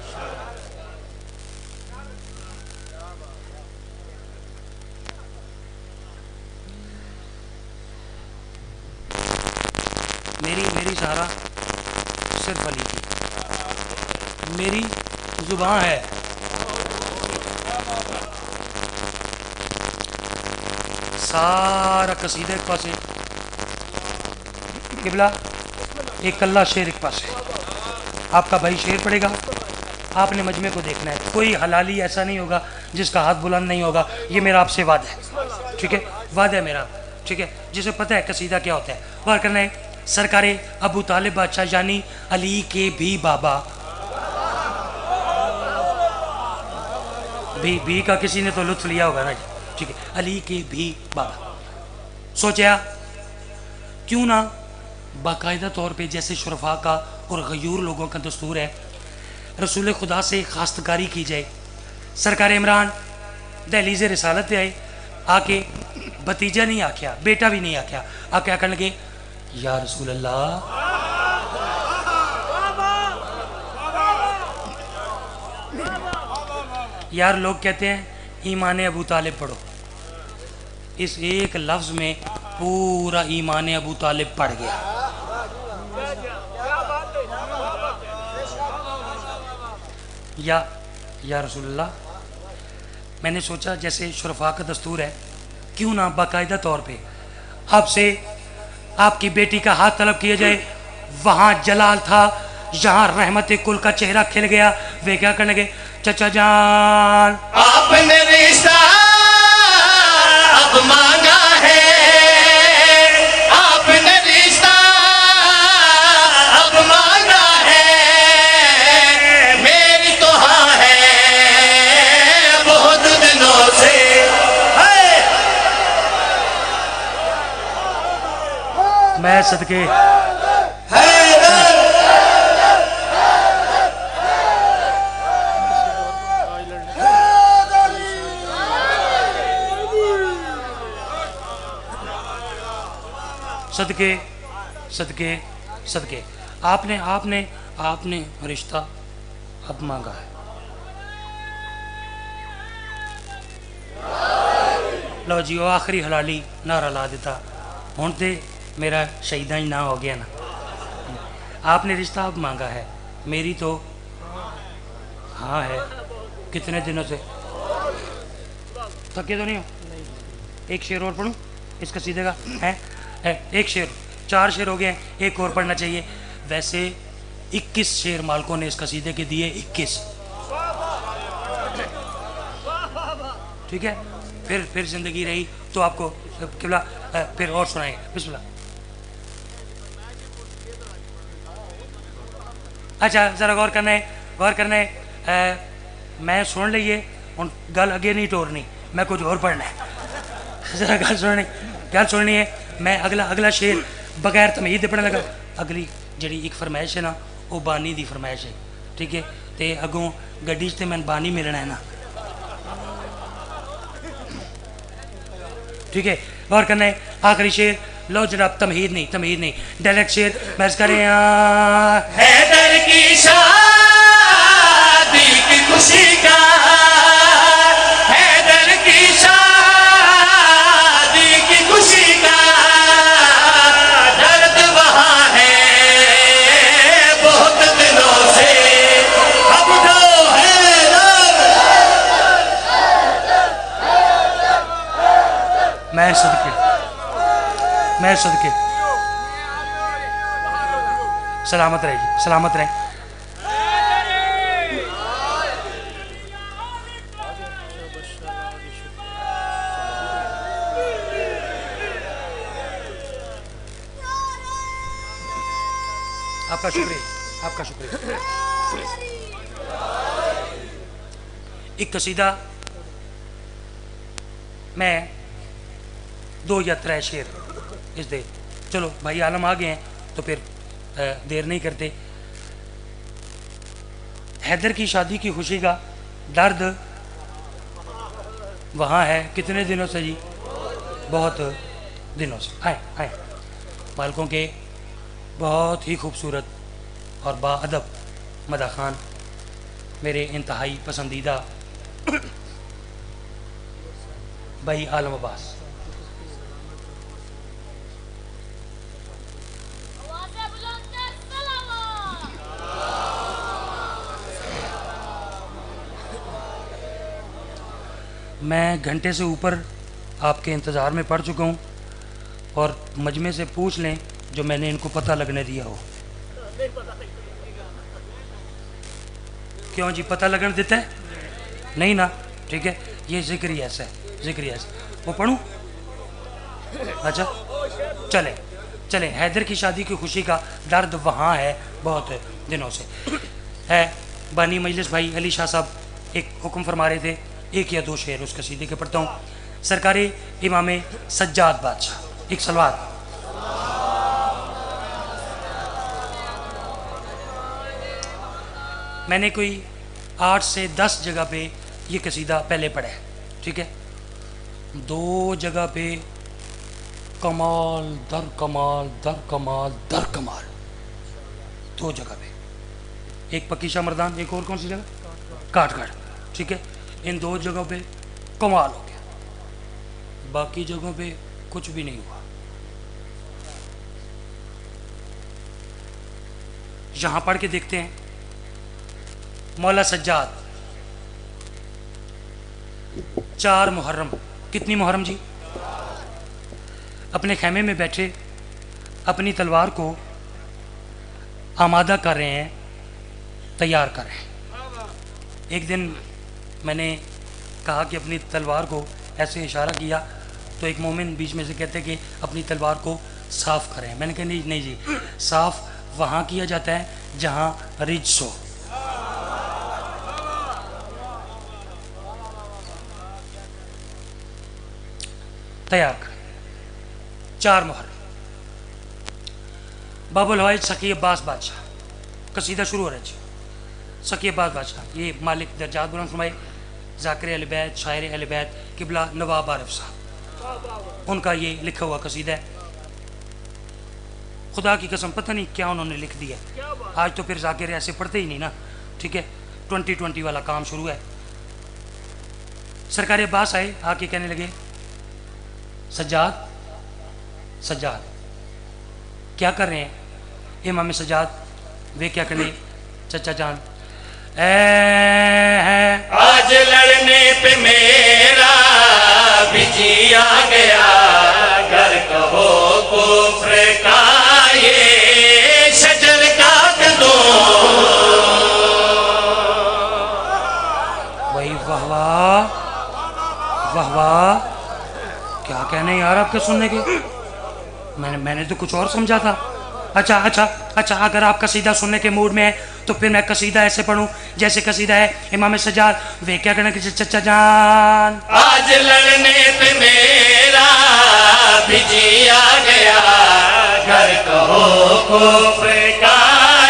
Speaker 1: मेरी सहारा सिर्फ अली की मेरी जुबान है सारा कसीदा एक पासे किबला एक कल्ला शेर एक पासे आपका भाई शेर पड़ेगा आपने मजमे को देखना है कोई हलाली ऐसा नहीं होगा जिसका हाथ बुलंद नहीं होगा ये मेरा आपसे वादा है ठीक है वादा है मेरा ठीक है जिसे पता है कसीदा क्या होता है वार करना है सरकारे अबू तालिब बादशाह यानी अली के भी बाबा भी का किसी ने तो लुत्फ लिया होगा ना ठीक है अली के भी बाबा सोचा क्यों ना बाकायदा तौर पे जैसे शुरफा का और गयूर लोगों का दस्तूर है रसूल खुदा से खास्तकारी की जाए सरकार इमरान दहलीज़ रिसालत पे आए आके भतीजा नहीं आख्या बेटा भी नहीं आख्या आके आकर लगे या रसूल अल्लाह यार लोग कहते हैं ईमान अबू तालिब पढ़ो इस एक लफ्ज़ में पूरा ईमान अबू तालिब पढ़ गया या रसूलल्लाह, मैंने सोचा जैसे शुरफा का दस्तूर है, क्यों ना बाकायदा तौर पे आपसे आपकी बेटी का हाथ तलब किया जाए। वहाँ जलाल था, यहाँ रहमत कुल का चेहरा खिल गया। वे क्या करने गए, चचा जान
Speaker 2: आपने रिश्ता अब मांगा है, आपने रिश्ता अब मांगा है, मेरी तो हाँ है बहुत दिनों से।
Speaker 1: मैं सदके सदके सदके सदके आपने आपने आपने रिश्ता अब मांगा है। लो जी, वो आखिरी हलाली नारा ला देता हूँ तो मेरा शहीदा ही ना हो गया ना। आपने रिश्ता अब मांगा है, मेरी तो हाँ है। कितने दिनों से थके तो नहीं हो? एक शेर और पढ़ूँ इस कसीदे का? है एक शेर, 4 शेर हो गए हैं, एक और पढ़ना चाहिए। वैसे 21 शेर मालकों ने इस कसीदे के दिए, 21। ठीक है, फिर जिंदगी रही तो आपको किबला फिर और सुनाएंगे। बिस्मिल्लाह। अच्छा जरा गौर करना है, मैं सुन लीजिए, गल अगे नहीं टोरनी, मैं कुछ और पढ़ना है। जरा गल सुननी है। मैं अगला शेर बगैर तमीज़ दे पढ़ने लगा। अगली जी एक फरमाइश है ना, वो बानी दी फरमाइश है। ठीक है, तो अगों गड्डी च मैं बानी मिलना है ना। ठीक है, गौर करना है। आखिरी शेर लो जरा, तमहीद नहीं डायरेक्ट शेर मैच करें।
Speaker 2: हैदर की शादी की खुशी का, हैदर की शादी की खुशी का दर्द वहाँ है बहुत दिनों से। अब तो हैदर
Speaker 1: मैं सदके सलामत रहे, सलामत रहे। आपका शुक्रिया। एक कसीदा मैं 2 या 3 शेर इस दे। चलो भाई आलम आ गए हैं तो फिर देर नहीं करते। हैदर की शादी की खुशी का दर्द वहाँ है कितने दिनों से जी, बहुत दिनों से। आए मालकों के बहुत ही खूबसूरत और बाअदब मदा खान, मेरे इंतहाई पसंदीदा भाई आलम अब्बास। मैं घंटे से ऊपर आपके इंतज़ार में पड़ चुका हूँ और मजमे से पूछ लें जो मैंने इनको पता लगने दिया हो। क्यों जी, पता लगने देता है नहीं ना? ठीक है, ये जिक्र ही ऐसा है। वो पढ़ूँ? अच्छा चले। हैदर की शादी की खुशी का दर्द वहाँ है बहुत दिनों से है। बानी मजलिस भाई अली शाह साहब एक हुक्म फरमा रहे थे, 1 या 2 शेर उस कसीदे के पढ़ता हूँ। सरकारी इमाम सज्जाद बादशाह, एक सलवात। मैंने कोई 8 से 10 जगह पे ये कसीदा पहले पढ़ा है। ठीक है, 2 जगह पे कमाल दर कमाल 2 जगह पे, एक पक्की शाह मर्दान, एक और कौन सी जगह? काट। ठीक है, इन 2 जगहों पे कमाल हो गया, बाकी जगहों पे कुछ भी नहीं हुआ। यहाँ पढ़ के देखते हैं। मौला सज्जाद 4 मुहर्रम, कितनी मुहर्रम जी? अपने खैमे में बैठे अपनी तलवार को आमादा कर रहे हैं, तैयार कर रहे हैं। एक दिन मैंने कहा कि अपनी तलवार को ऐसे इशारा किया तो एक मोमिन बीच में से कहते कि अपनी तलवार को साफ़ करें। मैंने कहा नहीं नहीं जी, साफ़ वहाँ किया जाता है जहाँ रिज्स हो। तैयार करें। 4 मुहर्रम। बाबुल हवाइज सकी अब्बास बादशाह, कसीदा शुरू हो रहा है जी। सकी अब्बास बादशाह, ये मालिक दर्जात बुलंद फरमाए, ज़ाकिर अहले बैत, शायर अहले बैत, किबला नवाब आरिफ साहब, उनका ये लिखा हुआ कसीदा है। खुदा की कसम पता नहीं क्या उन्होंने लिख दिया। आज तो फिर ज़ाकिर ऐसे पढ़ते ही नहीं ना, ठीक है, 2020 वाला काम शुरू है। सरकार अब्बास आए, आके कहने लगे सज्जाद सज्जाद क्या कर रहे हैं? इमाम सज्जाद वे क्या करें चचा जान?
Speaker 2: आज लड़ने पे मेरा बिजी आ गया, घर कहो कुफ्र का ये शजर काट दो।
Speaker 1: वही वाह वाह वाह वाह, क्या कहने यार आपके सुनने के? मैंने तो कुछ और समझा था। अच्छा अच्छा अच्छा, अगर आप कसीदा सुनने के मूड में है तो फिर मैं कसीदा ऐसे पढ़ूं जैसे कसीदा है इमाम सज्जाद वे क्या कहना कि चचा जान।
Speaker 2: आज लड़ने पे मेरा बिजी आ गया, घर कहो कुफ्र का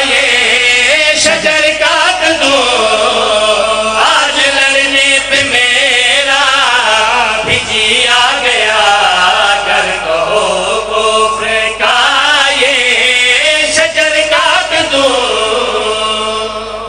Speaker 2: ये शजर काट दो। आज लड़ने पे मेरा बिजी आ गया, घर कहो कुफ्र का ये शजर काट दो।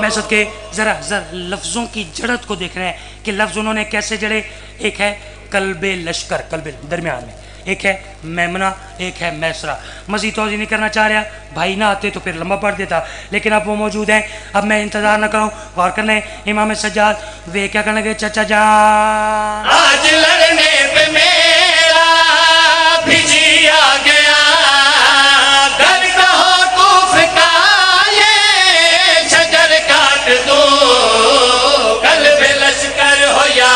Speaker 1: मैं सदके जरा लफ्जों की जड़त को देख रहे हैं कि लफ्ज उन्होंने कैसे जड़े। एक है कल्बे लश्कर, कल्बे दरमियान में, एक है मेमना, एक है मैसरा। मजीद तोज़ी नहीं करना चाह रहा, भाई ना आते तो फिर लंबा पढ़ देता, लेकिन अब वो मौजूद हैं। अब मैं इंतजार न करूं, गौर करने इमाम सज्जाद वे क्या करने गए चचा जान।
Speaker 2: आज लड़ने पे मेरा बिजी आ गया, घर कहो कुफ्र का ये शजर काट दो। कल्बे लश्कर हो या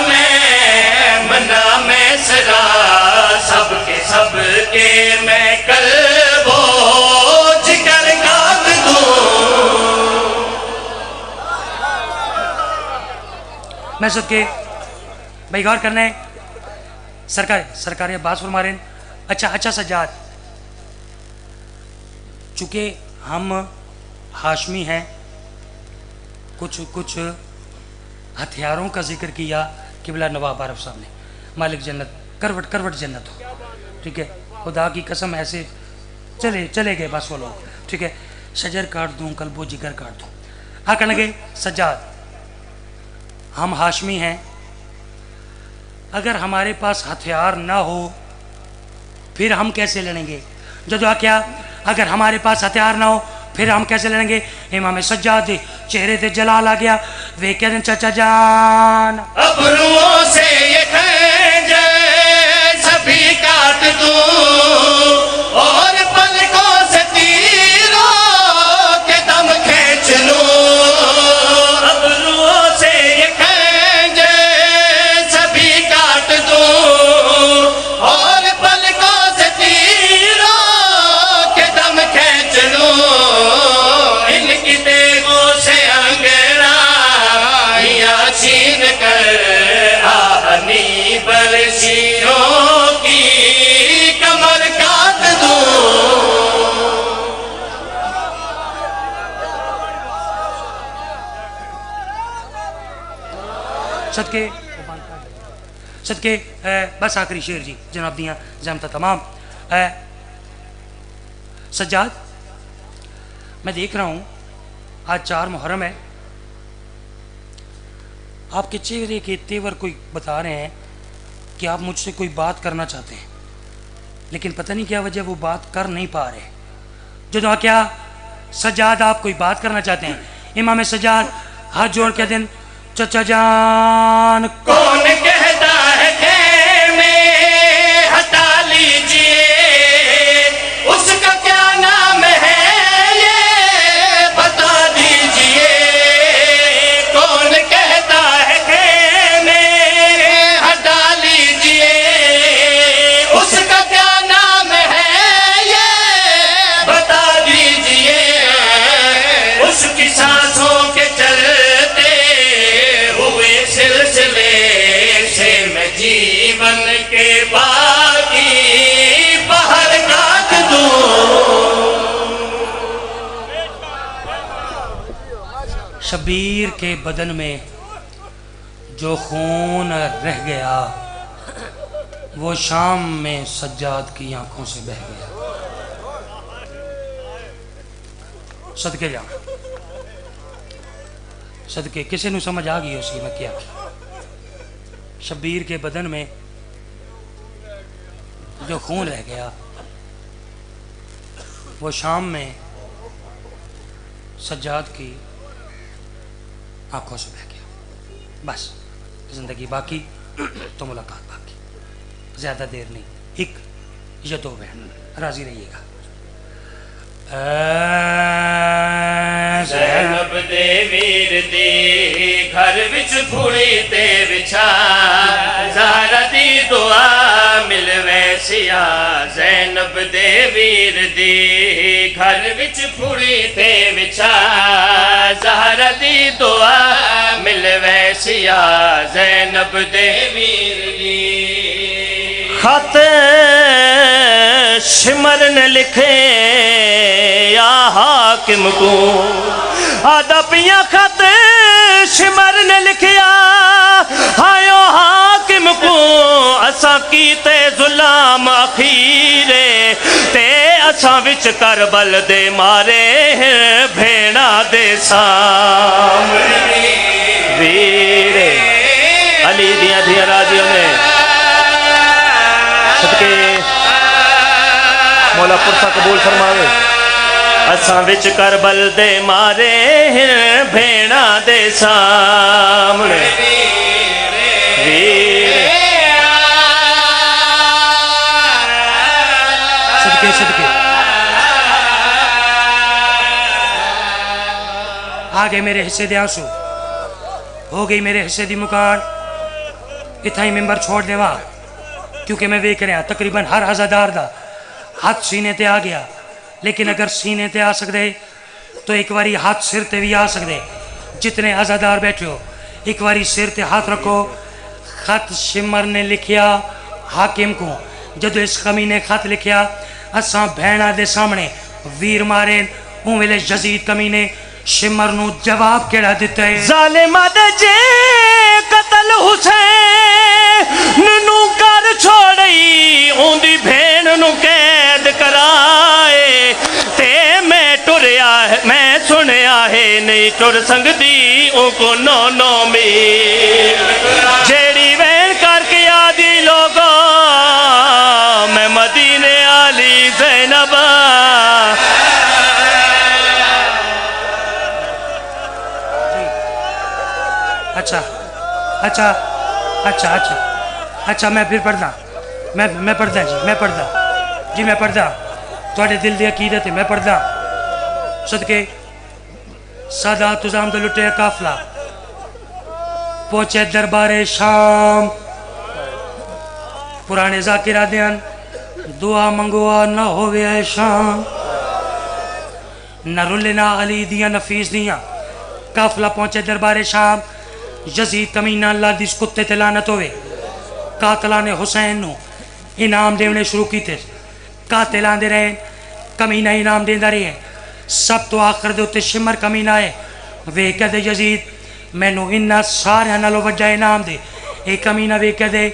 Speaker 2: मैं मना मैं सरा, सबके मैं कल्बो जिगर काट दूं।
Speaker 1: मैं सदके भाई गौर करने सरकार अब्बास फरमा रहे हैं। अच्छा अच्छा सज्जाद, चूँकि हम हाशमी हैं, कुछ हथियारों का जिक्र किया किबला नवाब आरिफ साहब ने, मालिक जन्नत करवट करवट जन्नत हो, ठीक है, खुदा की कसम ऐसे चले गए बस वो लोग, ठीक है। शजर काट दूँ कल्बो जिगर काट दूँ। आकर लगे सज्जाद हम हाशमी हैं, अगर हमारे पास हथियार ना हो फिर हम कैसे लड़ेंगे? जदवा क्या, अगर हमारे पास हथियार ना हो फिर हम कैसे लड़ेंगे? इमाम सज्जाद दे चेहरे पे जलाल आ गया, वे कहते चचा जान।
Speaker 2: अबरुओं से ये खंजर सभी काट दूं और पलकों से तीरों के दम खींच लूं। अबरुओं से ये खंजर सभी काट दूं और पलकों से तीरों के दम खींच लूं। इनकी तेगों से अंगड़ाइयां छीन कर आहनी बरसियों की कमर काट दूं।
Speaker 1: सदके बस आखिरी शेर जी जनाब दियाँ जमता तमाम। सज्जाद मैं देख रहा हूँ आज 4 मुहर्रम है, आपके चेहरे के तेवर कोई बता रहे हैं कि आप मुझसे कोई बात करना चाहते हैं, लेकिन पता नहीं क्या वजह वो बात कर नहीं पा रहे। जो क्या सज्जाद आप कोई बात करना चाहते हैं? इमाम सज्जाद हाथ जोड़ के दिन चचा जान
Speaker 2: कौन कहता है खेमे हटा लीजिए, उसका क्या नाम है ये बता दीजिए। कौन कहता है खेमे हटा लीजिए, उसका क्या नाम है ये बता दीजिए। उसकी सांसों के चलते हुए सिलसिले से मैं जीवन के बाकी बाहर काट दूं।
Speaker 1: शबीर के बदन में जो खून रह गया वो शाम में सज्जाद की आंखों से बह गया। सदके जा सदके किसी ਨੂੰ समझ आ गई उसी में क्या। शबीर के बदन में जो खून रह गया वो शाम में सज्जाद की आंखों से बह गया। बस जिंदगी बाकी तो मुलाकात बाकी, ज्यादा देर नहीं, एक या दो बहन राजी रहिएगा।
Speaker 2: ज़ैनब दे वीर दी घर विच फुड़ी ते विछा, ज़हरा दी दुआ मिल वैसिया। ज़ैनब दे वीर दी घर विच फुड़ी ते विछा, ज़हरा दी दुआ मिल वैसिया। ज़ैनब दे वीर दी खत शिमर ने लिखे या हाकिम को, आदा पिया खत शिमर ने लिखिया हायो हाकिम को। असा कीते जुलाम अखीरे ते असा विच करबल दे मारे भेड़ा दे सामने। वीरे अली दिया दिया राजियों ने सदके मौला पुरसा कबूल फरमावे। असा विच करबल दे मारे भेड़ा दे सामने।
Speaker 1: सदके सदके आ गए मेरे हिस्से दे आंसू, हो गई मेरे हिस्से दी मुकान। इतना ही मिंबर छोड़ देवा क्योंकि मैं वेख रहा तकरीबन हर आज़ादार दा हाथ सीने ते आ गया। लेकिन अगर सीने ते आ सकते तो एक बारी हाथ सिर ते भी आ सकते। जितने आज़ादार बैठे हो एक बारी सिर ते हाथ रखो। खत शिमर ने लिखिया हाकिम को, जदों इस कमी ने खत लिखिया असा भैणा दे सामने वीर मारे, उन वेले यजीद कमी ने शिमर नू जवाब केड़ा दिता है।
Speaker 2: ज़ालिमा दे जे कतल हुसैन नू कर छोड़ी, उंदी भेण नू कैद कराए ते मैं टुरया है, मैं सुनया है नहीं टुर सकदी उनको 9 मील। जेड़ी वैन करके आदि लोगों मैं मदीने आली ज़ैनब।
Speaker 1: अच्छा अच्छा अच्छा अच्छा अच्छा मैं फिर पढ़दा, मैं पढ़दा जी, मैं पढ़दा जी, मैं पढ़दा थोड़े दिल की अकीदत है, मैं पढ़दा। सदके सादा तुजाम दा लुटे काफला पहुंचे दरबारे शाम। पुराने जाकिरा देन दुआ मंगवा ना होवे शाम, न रुले ना अली दिया नफीस दिया। काफला पहुंचे दरबारे शाम। यजीद कमीना अल्लाह दी कुत्ते ते लानत होवे। कातला ने हुसैन नू इनाम देने शुरू किए। कातिल आंदे रहे, कमीना इनाम देंदा रहे। सब तो आखिर दे उत्ते शिमर कमीना है। वेख के दे यजीद मैनू इन्ना सारे नालों वड्डा इनाम दे। एक कमीना वेख के दे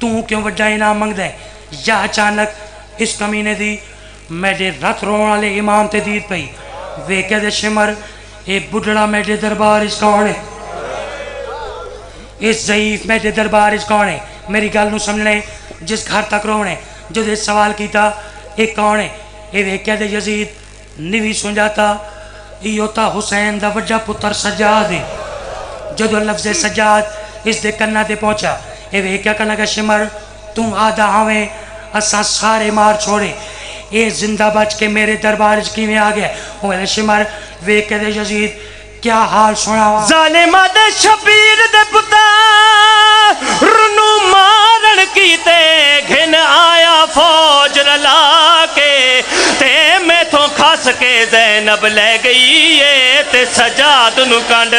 Speaker 1: तू क्यों वड्डा इनाम मंगदा है। या अचानक इस कमीने दी मेरे रथ रोण वाले इमाम ते दीद पई। वेख के दे शिमर ये बुढ़ड़ा मेरे दरबार इस कौन है, इस ज़ईफ मेरे दरबार इस कौन है। मेरी गल नू समझने जिस घर तक रोने जो सवाल किया ये कौन है। ये वेख्या दे यजीद निवी सुन जाता यो ता हुसैन दा वड्डा पुत्र सज्जाद है। जो लफ्ज़ सजाद इस दे कन्ना ते पहुंचा ये वे क्या कहना का शिमर तू आदा आवे असा सारे मार छोड़े ये जिंदा बच के मेरे दरबार किवें आ गया वो शिमर वे कहते यजीद क्या हाल सुनावा
Speaker 2: जालिमा दे शबीर दे पुता रुनु मारन कीते घिन आया फौज रला के ते मैथों खस के ज़ैनब ले गई है ते सजाद नु कंड